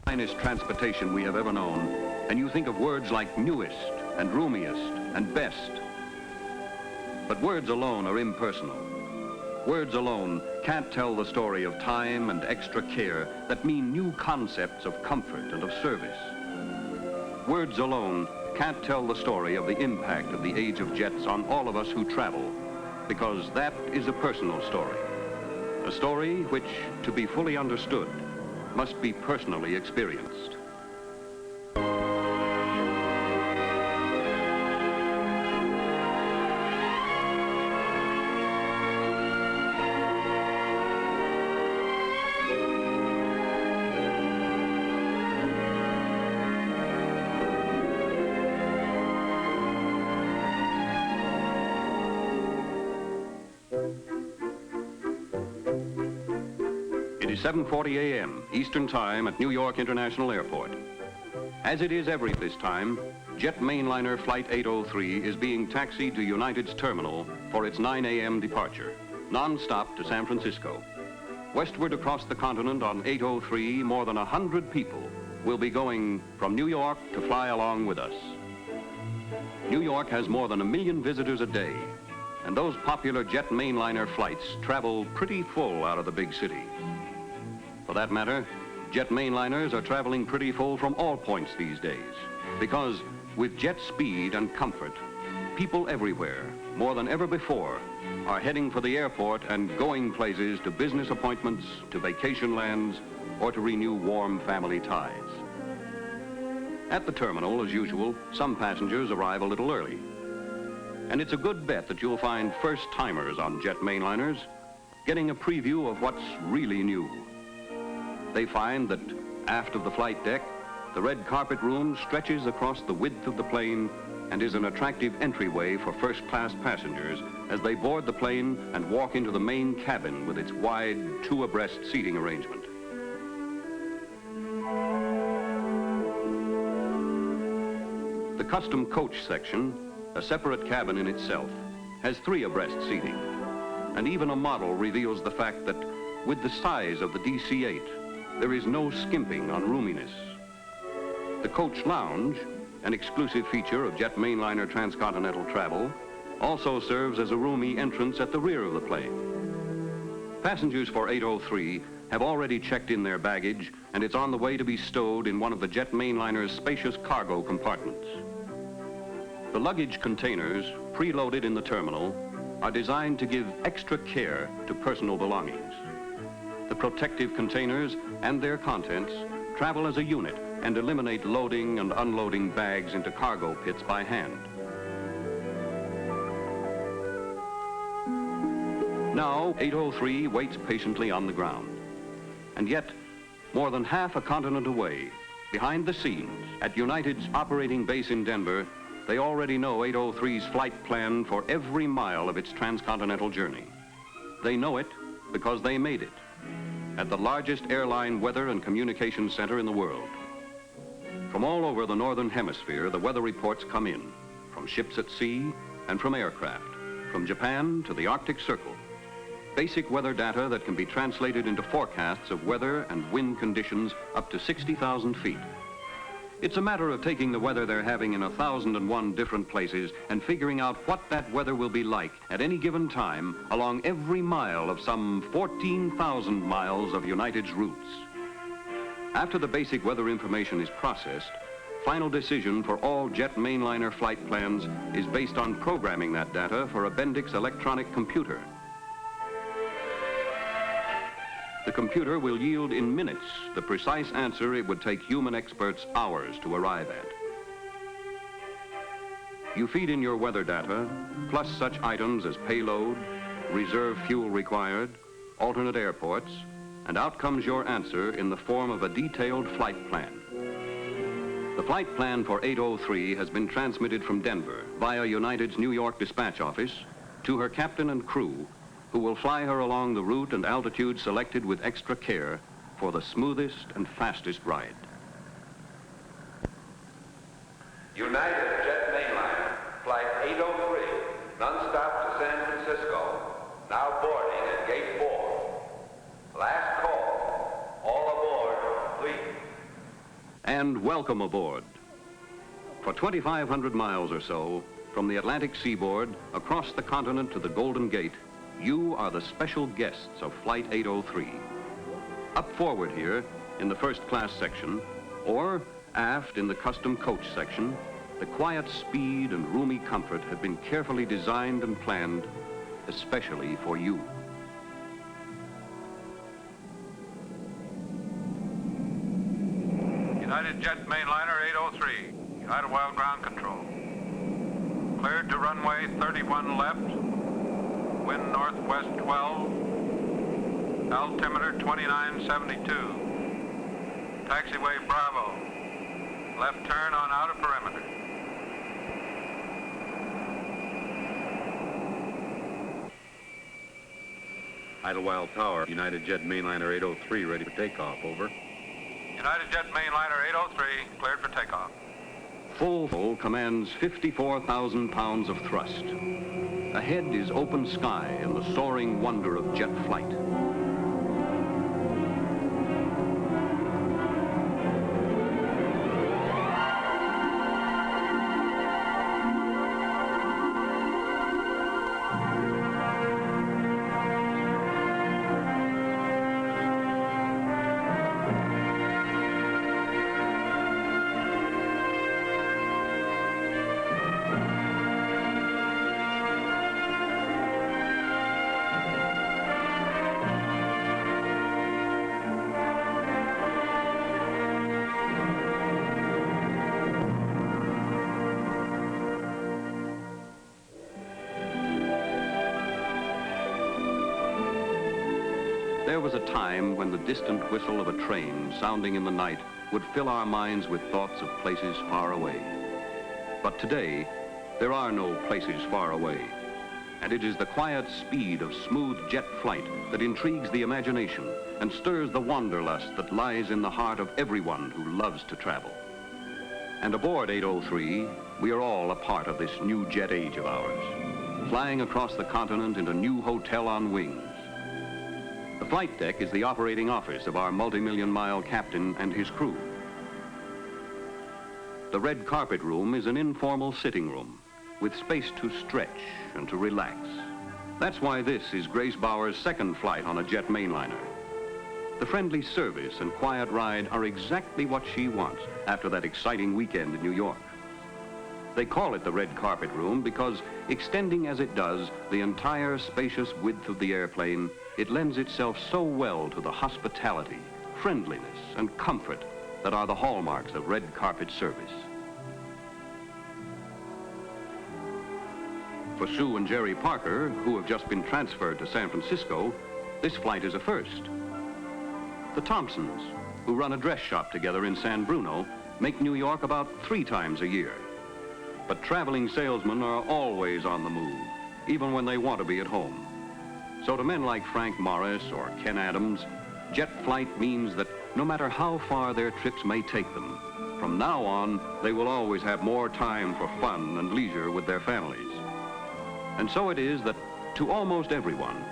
finest transportation we have ever known, and you think of words like newest and roomiest and best. But words alone are impersonal. Words alone can't tell the story of time and extra care that mean new concepts of comfort and of service. Words alone can't tell the story of the impact of the age of jets on all of us who travel, because that is a personal story. A story which, to be fully understood, must be personally experienced. It is 7:40 a.m. Eastern Time at New York International Airport. As it is every this time, Jet Mainliner Flight 803 is being taxied to United's terminal for its 9 a.m. departure, non-stop to San Francisco. Westward across the continent on 803, more than 100 people will be going from New York to fly along with us. New York has more than 1 million visitors a day, and those popular Jet Mainliner flights travel pretty full out of the big city. For that matter, jet mainliners are traveling pretty full from all points these days, because with jet speed and comfort, people everywhere, more than ever before, are heading for the airport and going places, to business appointments, to vacation lands, or to renew warm family ties. At the terminal, as usual, some passengers arrive a little early. And it's a good bet that you'll find first-timers on jet mainliners getting a preview of what's really new. They find that aft of the flight deck, the red carpet room stretches across the width of the plane and is an attractive entryway for first-class passengers as they board the plane and walk into the main cabin with its wide, two-abreast seating arrangement. The custom coach section, a separate cabin in itself, has 3 abreast seating, and even a model reveals the fact that with the size of the DC-8, there is no skimping on roominess. The coach lounge, an exclusive feature of jet mainliner transcontinental travel, also serves as a roomy entrance at the rear of the plane. Passengers for 803 have already checked in their baggage, and it's on the way to be stowed in one of the jet mainliner's spacious cargo compartments. The luggage containers, preloaded in the terminal, are designed to give extra care to personal belongings. The protective containers and their contents travel as a unit and eliminate loading and unloading bags into cargo pits by hand. Now, 803 waits patiently on the ground. And yet, more than half a continent away, behind the scenes, at United's operating base in Denver, they already know 803's flight plan for every mile of its transcontinental journey. They know it because they made it at the largest airline weather and communications center in the world. From all over the northern hemisphere, the weather reports come in, from ships at sea and from aircraft, from Japan to the Arctic Circle. Basic weather data that can be translated into forecasts of weather and wind conditions up to 60,000 feet. It's a matter of taking the weather they're having in 1,001 different places and figuring out what that weather will be like at any given time along every mile of some 14,000 miles of United's routes. After the basic weather information is processed, final decision for all jet mainliner flight plans is based on programming that data for a Bendix electronic computer. The computer will yield in minutes the precise answer it would take human experts hours to arrive at. You feed in your weather data, plus such items as payload, reserve fuel required, alternate airports, and out comes your answer in the form of a detailed flight plan. The flight plan for 803 has been transmitted from Denver via United's New York dispatch office to her captain and crew, who will fly her along the route and altitude selected with extra care for the smoothest and fastest ride. United Jet Mainliner, Flight 803, non-stop to San Francisco, now boarding at Gate 4. Last call. All aboard, please. and welcome aboard. For 2,500 miles or so, from the Atlantic seaboard across the continent to the Golden Gate, you are the special guests of Flight 803. Up forward here in the first class section, or aft in the custom coach section, the quiet speed and roomy comfort have been carefully designed and planned especially for you. United Jet Mainliner 803, Idlewild ground control. Cleared to runway 31 left, wind northwest 12, altimeter 2972. Taxiway Bravo, left turn on outer perimeter. Idlewild Tower, United Jet Mainliner 803, ready for takeoff, over. United Jet Mainliner 803, cleared for takeoff. Full commands 54,000 pounds of thrust. Ahead is open sky and the soaring wonder of jet flight. There was a time when the distant whistle of a train sounding in the night would fill our minds with thoughts of places far away. But today, there are no places far away. And it is the quiet speed of smooth jet flight that intrigues the imagination and stirs the wanderlust that lies in the heart of everyone who loves to travel. And aboard 803, we are all a part of this new jet age of ours, flying across the continent in a new hotel on wings. The flight deck is the operating office of our multi-million-mile captain and his crew. The red carpet room is an informal sitting room with space to stretch and to relax. That's why this is Grace Bauer's second flight on a jet mainliner. The friendly service and quiet ride are exactly what she wants after that exciting weekend in New York. They call it the red carpet room because, extending as it does the entire spacious width of the airplane, it lends itself so well to the hospitality, friendliness, and comfort that are the hallmarks of red carpet service. For Sue and Jerry Parker, who have just been transferred to San Francisco, this flight is a first. The Thompsons, who run a dress shop together in San Bruno, make New York about 3 times a year. But traveling salesmen are always on the move, even when they want to be at home. So to men like Frank Morris or Ken Adams, jet flight means that no matter how far their trips may take them, from now on, they will always have more time for fun and leisure with their families. And so it is that to almost everyone,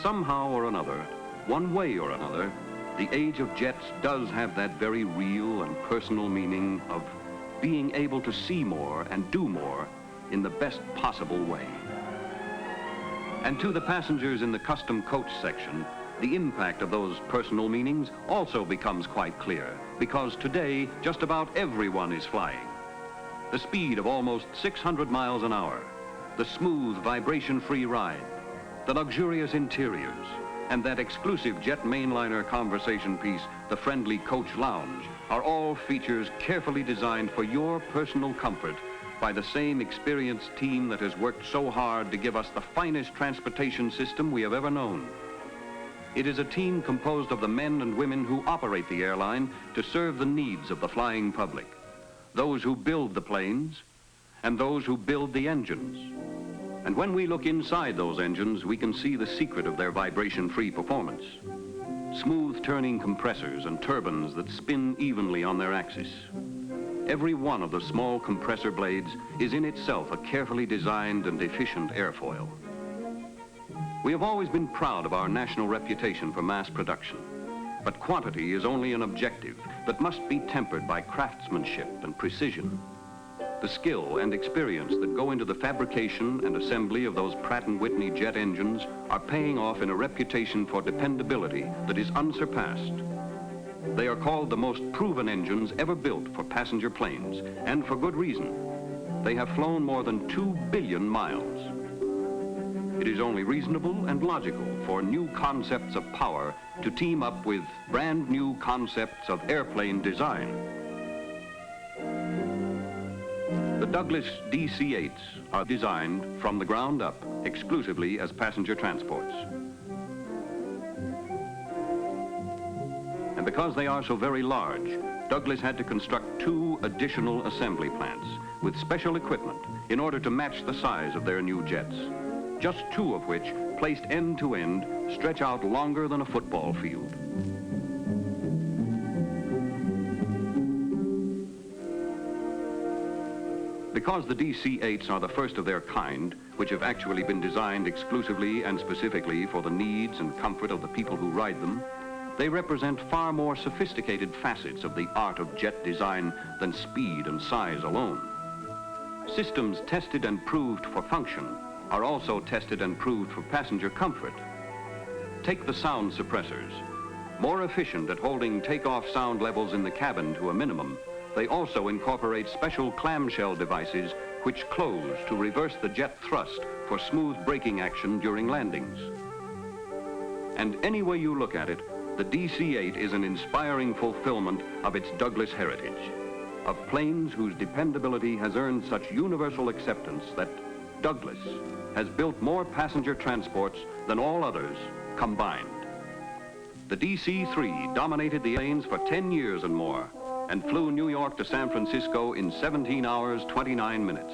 somehow or another, one way or another, the age of jets does have that very real and personal meaning of being able to see more and do more in the best possible way. And to the passengers in the custom coach section, the impact of those personal meanings also becomes quite clear, because today, just about everyone is flying. The speed of almost 600 miles an hour, the smooth, vibration-free ride, the luxurious interiors, and that exclusive jet mainliner conversation piece, the friendly coach lounge, are all features carefully designed for your personal comfort by the same experienced team that has worked so hard to give us the finest transportation system we have ever known. It is a team composed of the men and women who operate the airline to serve the needs of the flying public, those who build the planes, and those who build the engines. And when we look inside those engines, we can see the secret of their vibration-free performance. Smooth turning compressors and turbines that spin evenly on their axis. Every one of the small compressor blades is in itself a carefully designed and efficient airfoil. We have always been proud of our national reputation for mass production, but quantity is only an objective that must be tempered by craftsmanship and precision. The skill and experience that go into the fabrication and assembly of those Pratt & Whitney jet engines are paying off in a reputation for dependability that is unsurpassed. They are called the most proven engines ever built for passenger planes, and for good reason. They have flown more than 2 billion miles. It is only reasonable and logical for new concepts of power to team up with brand new concepts of airplane design. The Douglas DC-8s are designed from the ground up exclusively as passenger transports. And because they are so very large, Douglas had to construct 2 additional assembly plants with special equipment in order to match the size of their new jets. Just 2 of which, placed end to end, stretch out longer than a football field. Because the DC-8s are the first of their kind, which have actually been designed exclusively and specifically for the needs and comfort of the people who ride them, they represent far more sophisticated facets of the art of jet design than speed and size alone. Systems tested and proved for function are also tested and proved for passenger comfort. Take the sound suppressors. More efficient at holding takeoff sound levels in the cabin to a minimum, they also incorporate special clamshell devices which close to reverse the jet thrust for smooth braking action during landings. And any way you look at it, the DC-8 is an inspiring fulfillment of its Douglas heritage, of planes whose dependability has earned such universal acceptance that Douglas has built more passenger transports than all others combined. The DC-3 dominated the lanes for 10 years and more, and flew New York to San Francisco in 17 hours, 29 minutes.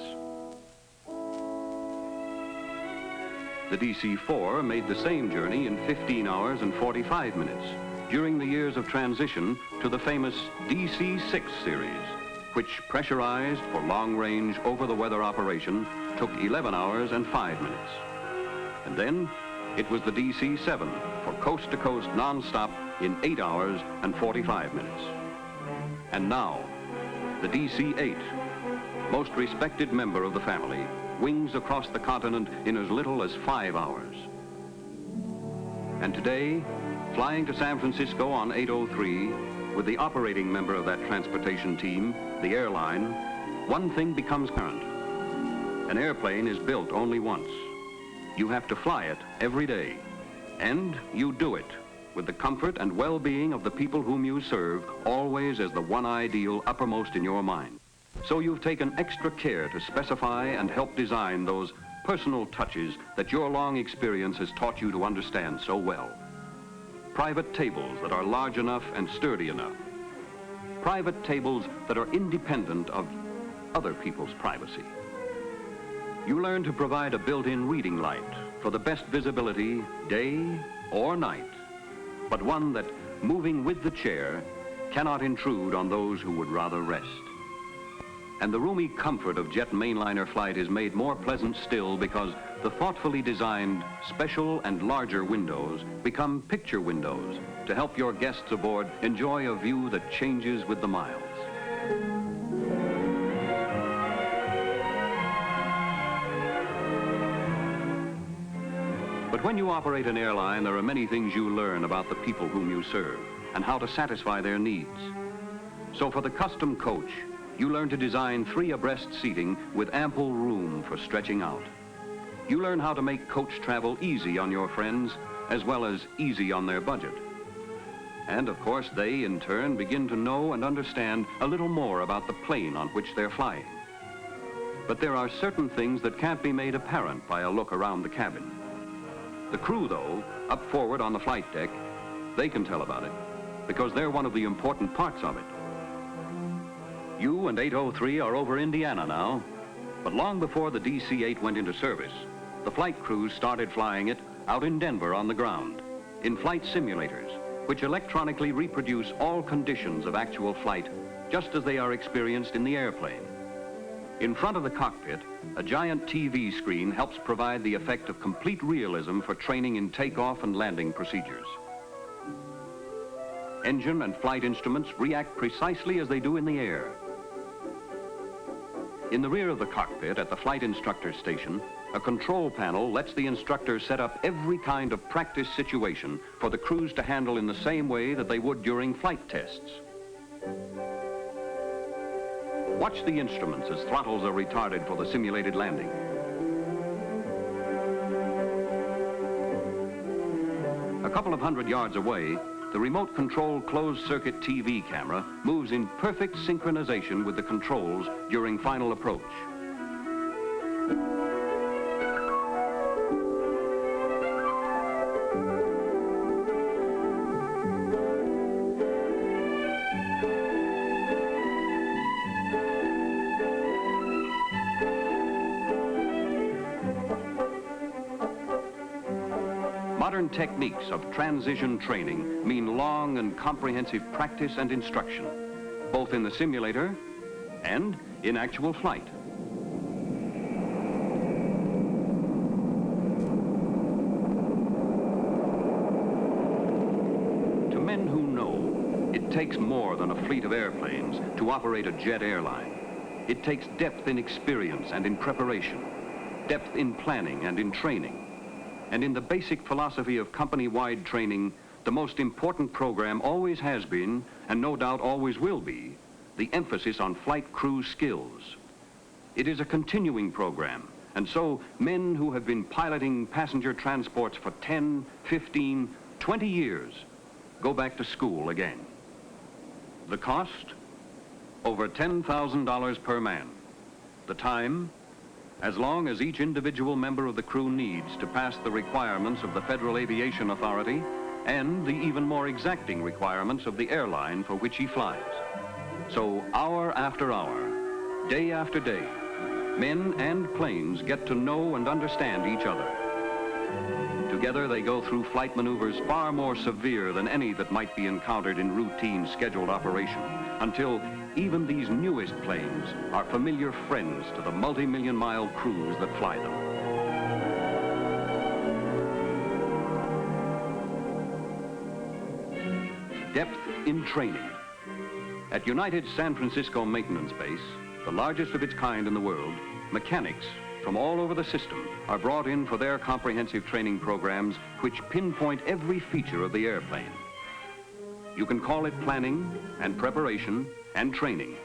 The DC-4 made the same journey in 15 hours and 45 minutes during the years of transition to the famous DC-6 series, which, pressurized for long-range over-the-weather operation, took 11 hours and 5 minutes. And then it was the DC-7 for coast-to-coast non-stop in 8 hours and 45 minutes. And now, the DC-8, most respected member of the family, wings across the continent in as little as 5 hours. And today, flying to San Francisco on 803, with the operating member of that transportation team, the airline, one thing becomes apparent. An airplane is built only once. You have to fly it every day. And you do it with the comfort and well-being of the people whom you serve always as the one ideal uppermost in your mind. So you've taken extra care to specify and help design those personal touches that your long experience has taught you to understand so well. Private tables that are large enough and sturdy enough. Private tables that are independent of other people's privacy. You learn to provide a built-in reading light for the best visibility, day or night, but one that, moving with the chair, cannot intrude on those who would rather rest. And the roomy comfort of jet mainliner flight is made more pleasant still because the thoughtfully designed special and larger windows become picture windows to help your guests aboard enjoy a view that changes with the miles. But when you operate an airline, there are many things you learn about the people whom you serve and how to satisfy their needs. So for the custom coach, you learn to design 3 abreast seating with ample room for stretching out. You learn how to make coach travel easy on your friends as well as easy on their budget. And of course, they in turn begin to know and understand a little more about the plane on which they're flying. But there are certain things that can't be made apparent by a look around the cabin. The crew, though, up forward on the flight deck, they can tell about it because they're one of the important parts of it. You and 803 are over Indiana now, but long before the DC-8 went into service, the flight crews started flying it out in Denver on the ground, in flight simulators, which electronically reproduce all conditions of actual flight just as they are experienced in the airplane. In front of the cockpit, a giant TV screen helps provide the effect of complete realism for training in takeoff and landing procedures. Engine and flight instruments react precisely as they do in the air. In the rear of the cockpit at the flight instructor station, a control panel lets the instructor set up every kind of practice situation for the crews to handle in the same way that they would during flight tests. Watch the instruments as throttles are retarded for the simulated landing. A couple of 100 yards away, the remote-controlled closed-circuit TV camera moves in perfect synchronization with the controls during final approach. Modern techniques of transition training mean long and comprehensive practice and instruction, both in the simulator and in actual flight. To men who know, it takes more than a fleet of airplanes to operate a jet airline. It takes depth in experience and in preparation, depth in planning and in training. And in the basic philosophy of company-wide training, the most important program always has been, and no doubt always will be, the emphasis on flight crew skills. It is a continuing program, and so men who have been piloting passenger transports for 10, 15, 20 years go back to school again. The cost? Over $10,000 per man. The time? As long as each individual member of the crew needs to pass the requirements of the Federal Aviation Authority and the even more exacting requirements of the airline for which he flies. So hour after hour, day after day, men and planes get to know and understand each other. Together they go through flight maneuvers far more severe than any that might be encountered in routine scheduled operation, until even these newest planes are familiar friends to the multi-million-mile crews that fly them. Depth in training. At United San Francisco Maintenance Base, the largest of its kind in the world, mechanics from all over the system are brought in for their comprehensive training programs which pinpoint every feature of the airplane. You can call it planning and preparation and training,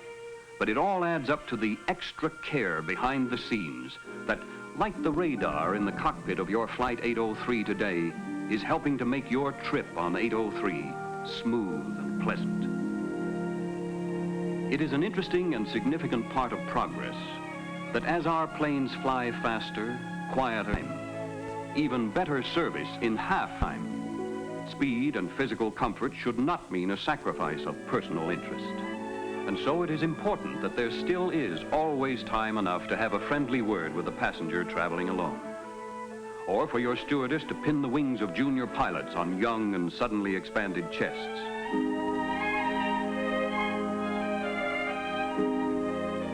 but it all adds up to the extra care behind the scenes that, like the radar in the cockpit of your Flight 803 today, is helping to make your trip on 803 smooth and pleasant. It is an interesting and significant part of progress that as our planes fly faster, quieter, even better service in half time, speed and physical comfort should not mean a sacrifice of personal interest. And so it is important that there still is always time enough to have a friendly word with the passenger traveling alone, or for your stewardess to pin the wings of junior pilots on young and suddenly expanded chests.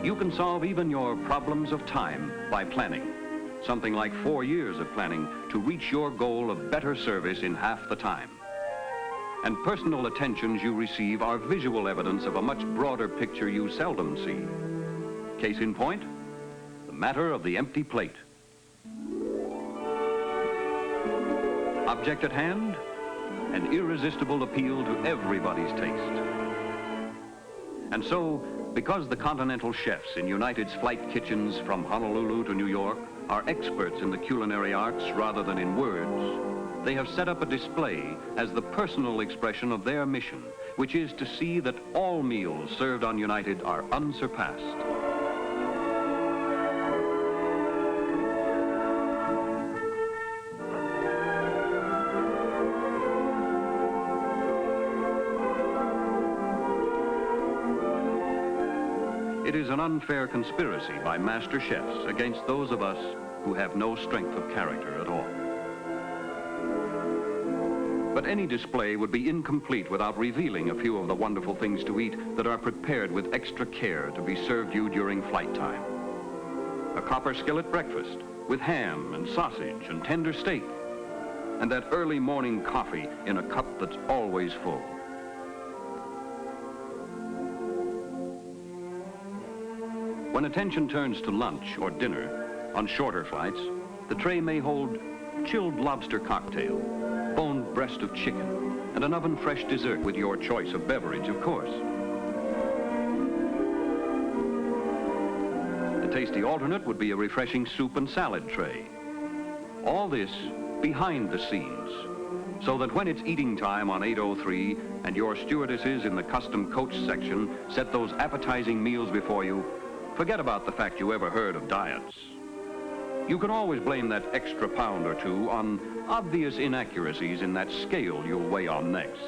You can solve even your problems of time by planning. Something like 4 years of planning to reach your goal of better service in half the time. And personal attentions you receive are visual evidence of a much broader picture you seldom see. Case in point, the matter of the empty plate. Object at hand, an irresistible appeal to everybody's taste. And so, because the continental chefs in United's flight kitchens from Honolulu to New York are experts in the culinary arts rather than in words, they have set up a display as the personal expression of their mission, which is to see that all meals served on United are unsurpassed. It is an unfair conspiracy by master chefs against those of us who have no strength of character at all. But any display would be incomplete without revealing a few of the wonderful things to eat that are prepared with extra care to be served you during flight time. A copper skillet breakfast with ham and sausage and tender steak, and that early morning coffee in a cup that's always full. When attention turns to lunch or dinner, on shorter flights, the tray may hold chilled lobster cocktail, boned breast of chicken, and an oven-fresh dessert with your choice of beverage, of course. The tasty alternate would be a refreshing soup and salad tray. All this behind the scenes, so that when it's eating time on 803 and your stewardesses in the custom coach section set those appetizing meals before you, forget about the fact you ever heard of diets. You can always blame that extra pound or two on obvious inaccuracies in that scale you'll weigh on next.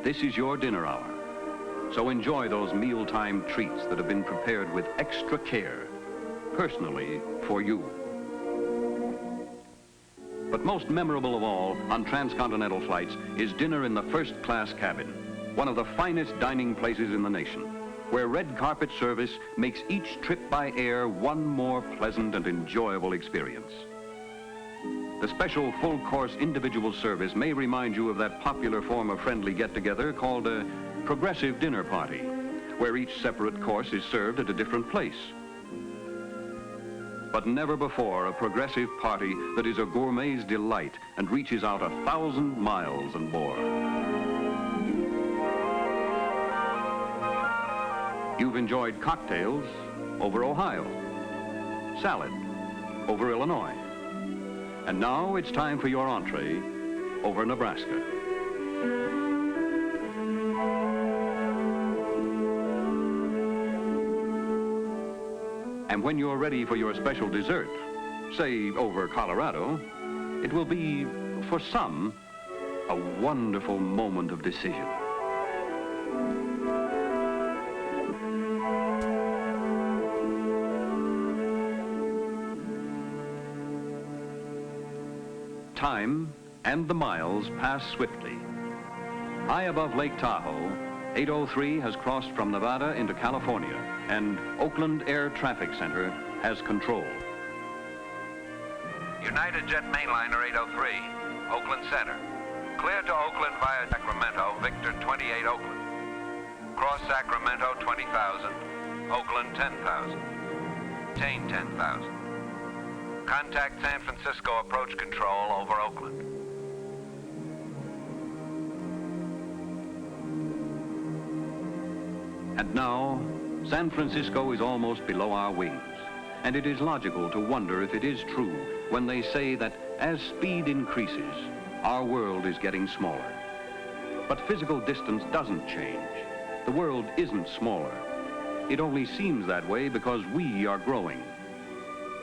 This is your dinner hour, so enjoy those mealtime treats that have been prepared with extra care, personally for you. But most memorable of all on transcontinental flights is dinner in the first-class cabin, one of the finest dining places in the nation, where red carpet service makes each trip by air one more pleasant and enjoyable experience. The special full-course individual service may remind you of that popular form of friendly get-together called a progressive dinner party, where each separate course is served at a different place. But never before a progressive party that is a gourmet's delight and reaches out 1,000 miles and more. You've enjoyed cocktails over Ohio, salad over Illinois, and now it's time for your entree over Nebraska. And when you're ready for your special dessert, say over Colorado, it will be, for some, a wonderful moment of decision. Time and the miles pass swiftly. High above Lake Tahoe, 803 has crossed from Nevada into California, and Oakland Air Traffic Center has control. United Jet Mainliner 803, Oakland Center. Clear to Oakland via Sacramento, Victor 28 Oakland. Cross Sacramento 20,000, Oakland 10,000. Attain 10,000. Contact San Francisco approach control over Oakland. And now, San Francisco is almost below our wings, and it is logical to wonder if it is true when they say that as speed increases, our world is getting smaller. But physical distance doesn't change. The world isn't smaller. It only seems that way because we are growing.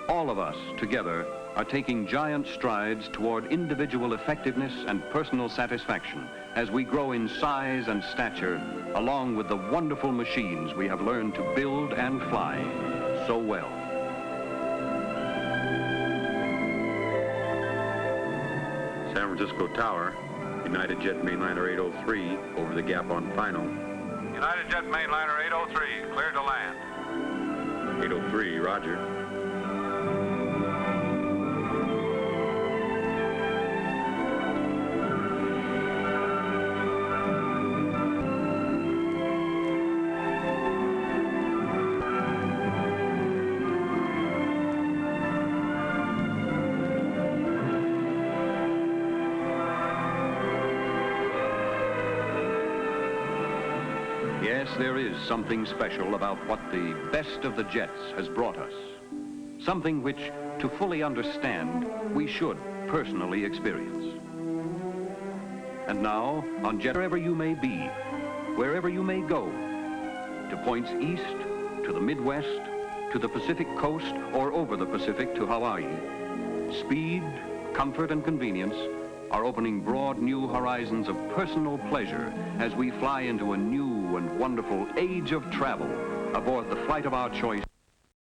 All of us, together, are taking giant strides toward individual effectiveness and personal satisfaction as we grow in size and stature, along with the wonderful machines we have learned to build and fly so well. San Francisco Tower, United Jet Mainliner 803, over the gap on final. United Jet Mainliner 803, cleared to land. 803, roger. Yes, there is something special about what the best of the jets has brought us. Something which, to fully understand, we should personally experience. And now, on jet, wherever you may be, wherever you may go, to points east, to the Midwest, to the Pacific coast, or over the Pacific to Hawaii, speed, comfort, and convenience are opening broad new horizons of personal pleasure as we fly into a new and wonderful age of travel aboard the flight of our choice.